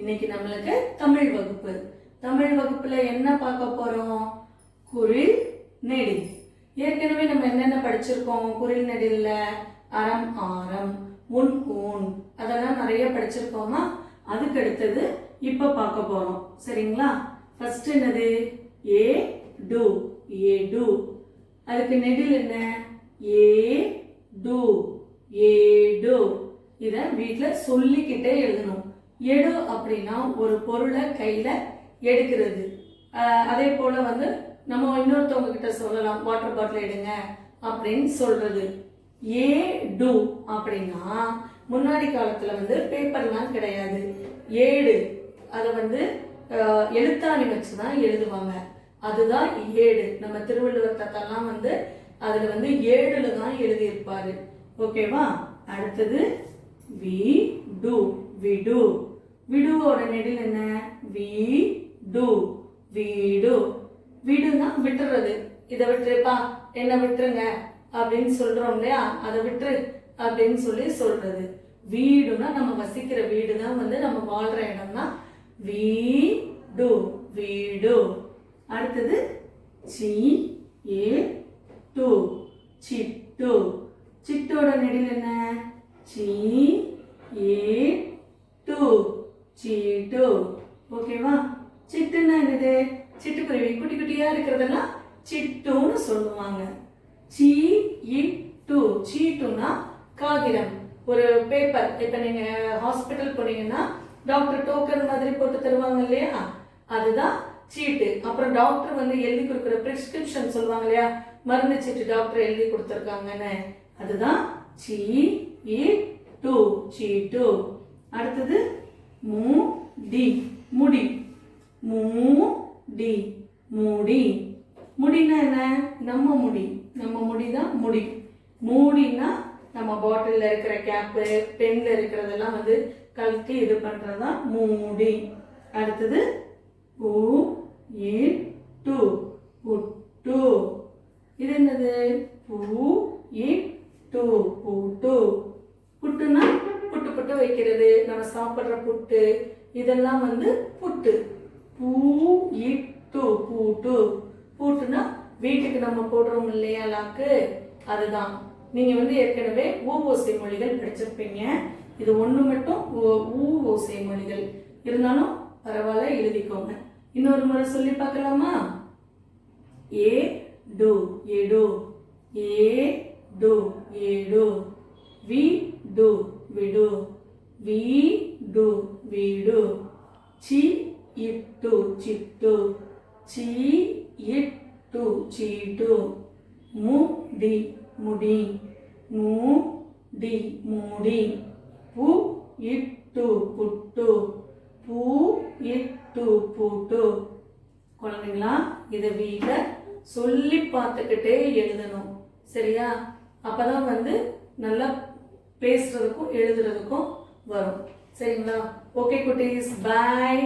இன்னைக்கு நம்மளுக்கு தமிழ் வகுப்பு. தமிழ் வகுப்புல என்ன பார்க்க போறோம்? குறில் நெடில். ஏற்கனவே நம்ம என்னென்ன படிச்சிருக்கோம்? குறில் நெடில்ல அறம் ஆரம் முன் ஊன் அதெல்லாம் நிறைய படிச்சிருக்கோமா? அதுக்கு அடுத்தது இப்ப பார்க்க போறோம். சரிங்களா? ஃபர்ஸ்ட் என்னது? A to. A to. அதுக்கு நெடில் என்ன? A to. A to. இத வீட்ல சொல்லிக்கிட்டே எழுதணும். எடு அப்படின்னா ஒரு பொருளை கையில எடுக்கிறது. அதே போல வந்து நம்ம இன்னொருத்தவங்க கிட்ட சொல்லலாம், வாட்டர் பாட்டில் எடுங்க அப்படின்னு சொல்றது. ஏ டு அப்படின்னா முன்னாடி காலத்துல வந்து பேப்பர்லாம் கிடையாது, ஏடு. அதை வந்து எழுத்தாணி வச்சுதான் எழுதுவாங்க. அதுதான் ஏடு. நம்ம திருவள்ளுவர் தாத்தாலாம் வந்து அதுல வந்து ஏடுல தான் எழுதியிருப்பாரு. ஓகேவா? அடுத்தது வி டு. விடு. விடுவோட நெடில் என்ன? வி டு. வீடு. வீடுனா விட்டுறது. இதை விட்டுருப்பா, என்ன விட்டுருங்க அப்படின்னு சொல்றோம் இல்லையா? அதை விட்டுரு அப்படின்னு சொல்லி சொல்றது. வீடுனா நம்ம வசிக்கிற வீடு தான், வந்து நம்ம வாழ்ற இடம் தான் வீடு. வீடு. அடுத்தது சி ஏ டு. சிட்டு. சிட்டோட நெடில் என்ன? சி ஏ டு. சீட்டு. ஓகேவா? சிட்டுன்னா என்னது? சிட்டுக்குருவி குட்டி குட்டியா இருக்கிறதெல்லாம் சிட்டுன்னு சொல்லுவாங்க. சி இட்டு. சீட்டுனா காகிதம், ஒரு பேப்பர். இப்ப நீங்க ஹாஸ்பிட்டல் போனீங்கன்னா டாக்டர் டோக்கன் மாதிரி போட்டு தருவாங்க இல்லையா? அதுதான் சீட்டு. அப்புறம் டாக்டர் வந்து எழுதி கொடுக்குற பிரிஸ்கிரிப்ஷன் சொல்லுவாங்க இல்லையா? மருந்து சீட்டு டாக்டர் எழுதி கொடுத்துருக்காங்கன்னு, அதுதான் சி இட்டு. சீட்டு. அடுத்தது மூடி. முடி. மூடி. மூடி. முடினா என்ன? நம்ம முடி. நம்ம முடிதான் முடி. மூடினா நம்ம பாட்டில்ல இருக்கிற கேப்பு, பென்ல இருக்கிறதெல்லாம் வந்து கழட்டி இது பண்றதுதான் மூடி. அடுத்தது உ இட்டு. புட்டு. இது என்னது? பூ இட்டு. புட்டு. புட்டுனா புட்டு புட்டு வைக்கிறது, நம்ம சாப்பிடுற புட்டு, இதெல்லாம் வந்து புட்டு. பூ இட்டு. பூட்டு. பூட்டுனா வீட்டுக்கு நம்ம போடுறோம் இல்லையா லாக்கு, அதுதான். நீங்க வந்து ஏற்கனவே ஊ ஓசை மொழிகள் படிச்சிருப்பீங்க. இது ஒண்ணு மட்டும் ஊ ஓசை மொழிகள் இருந்தாலும் பரவாயில்ல, எழுதிக்கோங்க. இன்னொரு முறை சொல்லி பார்க்கலாமா? ஏ டு. ஏடு. ஏ டு. ஏடு. வி டு. விடு. வீடு. வீடு. சி இட்டு. சிட்டு. சி இட்டு. சீட்டு. முடி. முடி. மூடி. மூடி. பூ இட்டு. புட்டு. பூ இட்டு. பூட்டு. குழந்தைங்களா, இதை வீட்ல சொல்லி பார்த்துக்கிட்டே எழுதணும். சரியா? அப்பதான் வந்து நல்லா பேசுறதுக்கும் எழுதுறதுக்கும் வரும். சரிங்களா? ஓகே குட்டீஸ், பாய்.